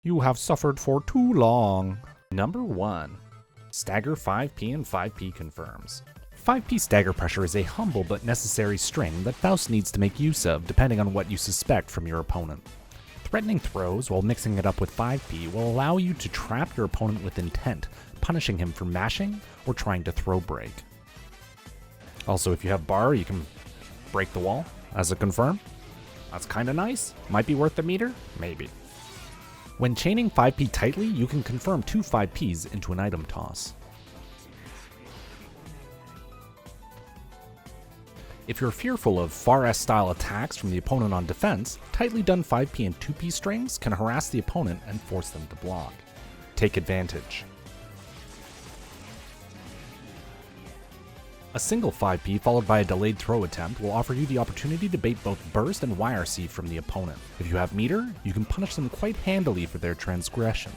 You have suffered for too long. Number 1. Stagger 5P and 5P confirms. 5P stagger pressure is a humble but necessary string that Faust needs to make use of depending on what you suspect from your opponent. Threatening throws while mixing it up with 5P will allow you to trap your opponent with intent, punishing him for mashing or trying to throw break. Also, if you have bar, you can break the wall as a confirm. That's kinda nice. Might be worth the meter? Maybe. When chaining 5P tightly, you can confirm 2 5Ps into an item toss. If you're fearful of Far S style attacks from the opponent on defense, tightly done 5P and 2P strings can harass the opponent and force them to block. Take advantage. A single 5P followed by a delayed throw attempt will offer you the opportunity to bait both burst and YRC from the opponent. If you have meter, you can punish them quite handily for their transgression.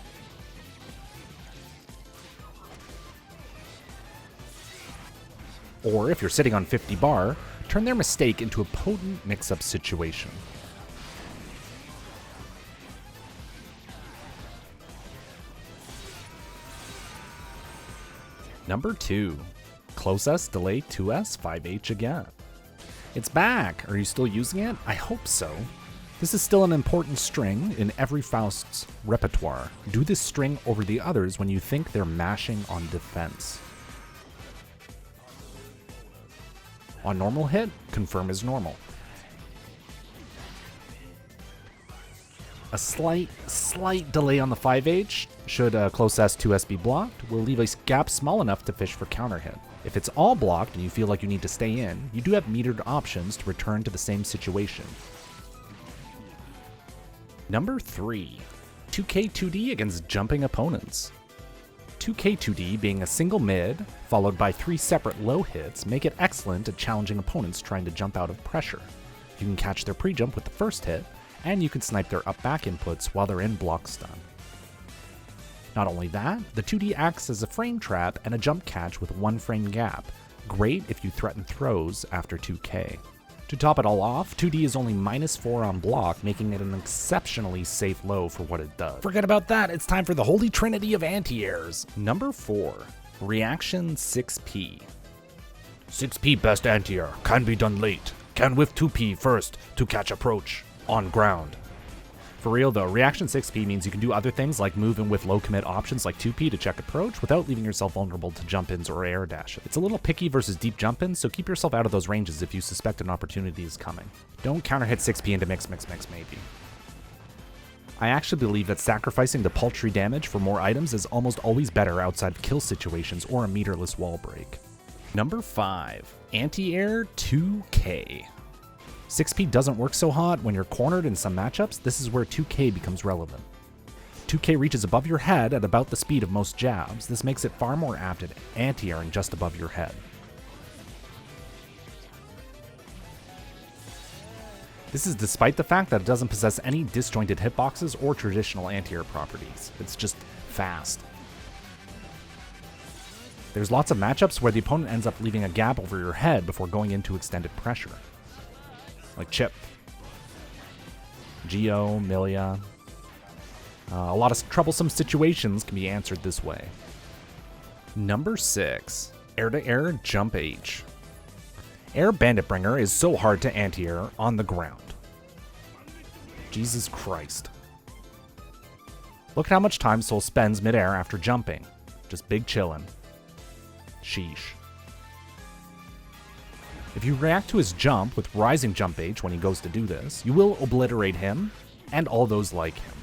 Or if you're sitting on 50 bar, turn their mistake into a potent mix-up situation. Number 2. Close S, delay 2S, 5H again. It's back! Are you still using it? I hope so. This is still an important string in every Faust's repertoire. Do this string over the others when you think they're mashing on defense. On normal hit, confirm is normal. A slight delay on the 5H, should close S 2S be blocked, will leave a gap small enough to fish for counter hit. If it's all blocked and you feel like you need to stay in, you do have metered options to return to the same situation. Number 3. 2K2D against jumping opponents. 2K2D being a single mid, followed by 3 separate low hits, make it excellent at challenging opponents trying to jump out of pressure. You can catch their pre-jump with the first hit, and you can snipe their up-back inputs while they're in block stun. Not only that, the 2D acts as a frame trap and a jump catch with 1 frame gap. Great if you threaten throws after 2K. To top it all off, 2D is only -4 on block, making it an exceptionally safe low for what it does. Forget about that, it's time for the holy trinity of anti-airs. Number 4. Reaction 6P. 6P best anti-air, can be done late. Can whiff 2P first to catch approach. On ground. For real though, reaction 6P means you can do other things like move and with low commit options like 2P to check approach without leaving yourself vulnerable to jump-ins or air dash. It's a little picky versus deep jump-ins, so keep yourself out of those ranges if you suspect an opportunity is coming. Don't counter hit 6P into mix maybe. I actually believe that sacrificing the paltry damage for more items is almost always better outside of kill situations or a meterless wall break. Number 5. AntiAir 2K. 6P doesn't work so hot when you're cornered in some matchups. This is where 2K becomes relevant. 2K reaches above your head at about the speed of most jabs. This makes it far more apt at anti-airing just above your head. This is despite the fact that it doesn't possess any disjointed hitboxes or traditional anti-air properties. It's just fast. There's lots of matchups where the opponent ends up leaving a gap over your head before going into extended pressure. Like Chip, Geo, Milia. A lot of troublesome situations can be answered this way. Number 6. AirtoAir Jump H. Air Bandit Bringer is so hard to anti-air on the ground. Jesus Christ. Look at how much time Soul spends mid-air after jumping. Just big chillin'. Sheesh. If you react to his jump with rising jump H when he goes to do this, you will obliterate him and all those like him.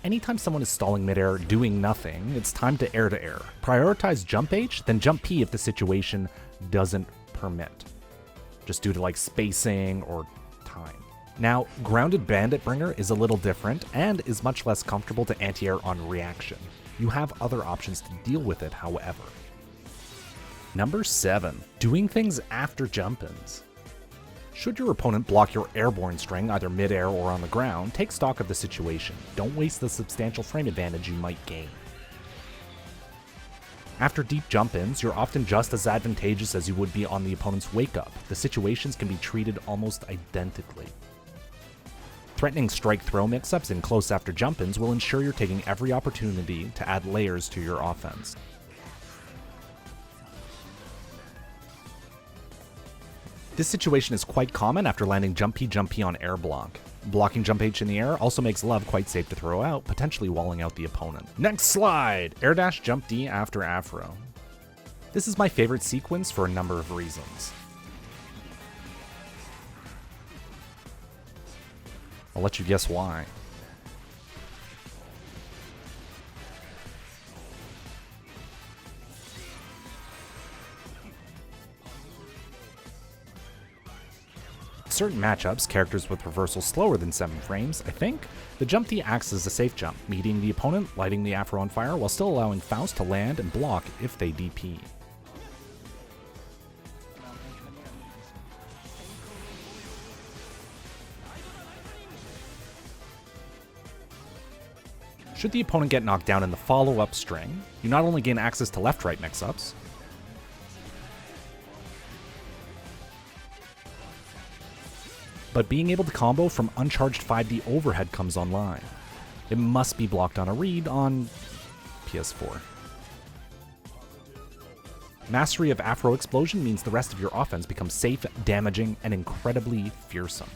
Anytime someone is stalling midair doing nothing, it's time to air. Prioritize jump H, then jump P if the situation doesn't permit. Just due to like spacing or time. Now, grounded Bandit Bringer is a little different and is much less comfortable to anti-air on reaction. You have other options to deal with it, however. Number 7. Doing things after jump-ins. Should your opponent block your airborne string either mid-air or on the ground, take stock of the situation. Don't waste the substantial frame advantage you might gain. After deep jump-ins, you're often just as advantageous as you would be on the opponent's wake-up. The situations can be treated almost identically. Threatening strike throw mix-ups in close after jump-ins will ensure you're taking every opportunity to add layers to your offense. This situation is quite common after landing jump P on air block. Blocking jump H in the air also makes love quite safe to throw out, potentially walling out the opponent. Next slide! Air dash jump D after Afro. This is my favorite sequence for a number of reasons. I'll let you guess why. Certain matchups, characters with reversal slower than 7 frames, I think, the jump D acts as a safe jump, meeting the opponent, lighting the Afro on fire, while still allowing Faust to land and block if they DP. Should the opponent get knocked down in the follow-up string, you not only gain access to left-right mix-ups, but being able to combo from uncharged 5D overhead comes online. It must be blocked on a read on PS4. Mastery of Afro Explosion means the rest of your offense becomes safe, damaging, and incredibly fearsome.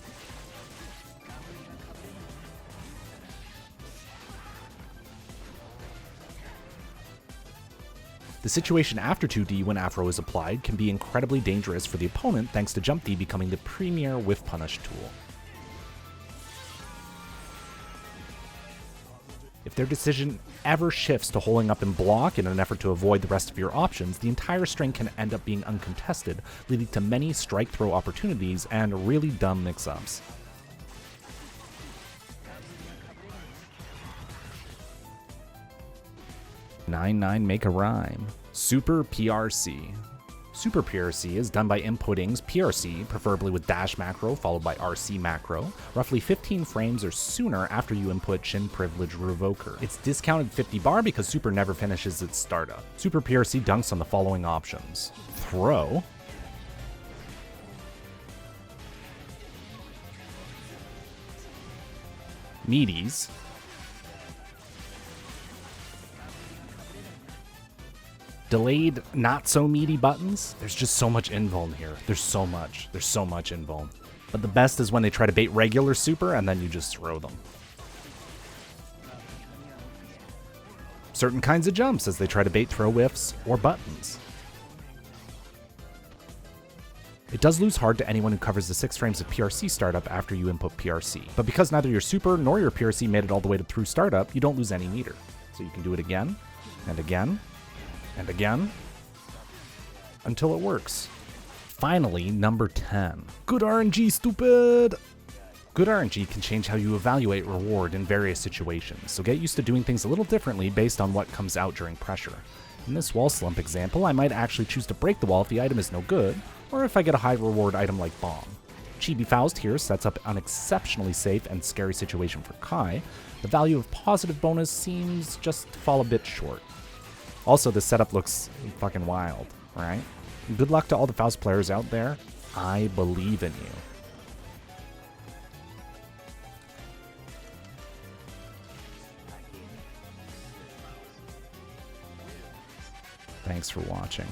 The situation after 2D when Afro is applied can be incredibly dangerous for the opponent thanks to jump D becoming the premier whiff punish tool. If their decision ever shifts to holding up and block in an effort to avoid the rest of your options, the entire string can end up being uncontested, leading to many strike throw opportunities and really dumb mix-ups. Nine make a rhyme. Super PRC. Super PRC is done by inputting PRC, preferably with dash macro followed by RC macro, roughly 15 frames or sooner after you input Chin Privilege Revoker. It's discounted 50 bar because Super never finishes its startup. Super PRC dunks on the following options: throw, meaties, delayed, not so meaty buttons. There's just so much invuln here. There's so much invuln. But the best is when they try to bait regular super and then you just throw them. Certain kinds of jumps as they try to bait throw whiffs or buttons. It does lose hard to anyone who covers the 6 frames of PRC startup after you input PRC. But because neither your super nor your PRC made it all the way to through startup, you don't lose any meter. So you can do it again, and again, and again, until it works. Finally, number 10. Good RNG, stupid! Good RNG can change how you evaluate reward in various situations, so get used to doing things a little differently based on what comes out during pressure. In this wall slump example, I might actually choose to break the wall if the item is no good, or if I get a high reward item like Bomb. Chibi Faust here sets up an exceptionally safe and scary situation for Kai. The value of positive bonus seems just to fall a bit short. Also, this setup looks fucking wild, right? Good luck to all the Faust players out there. I believe in you. Thanks for watching.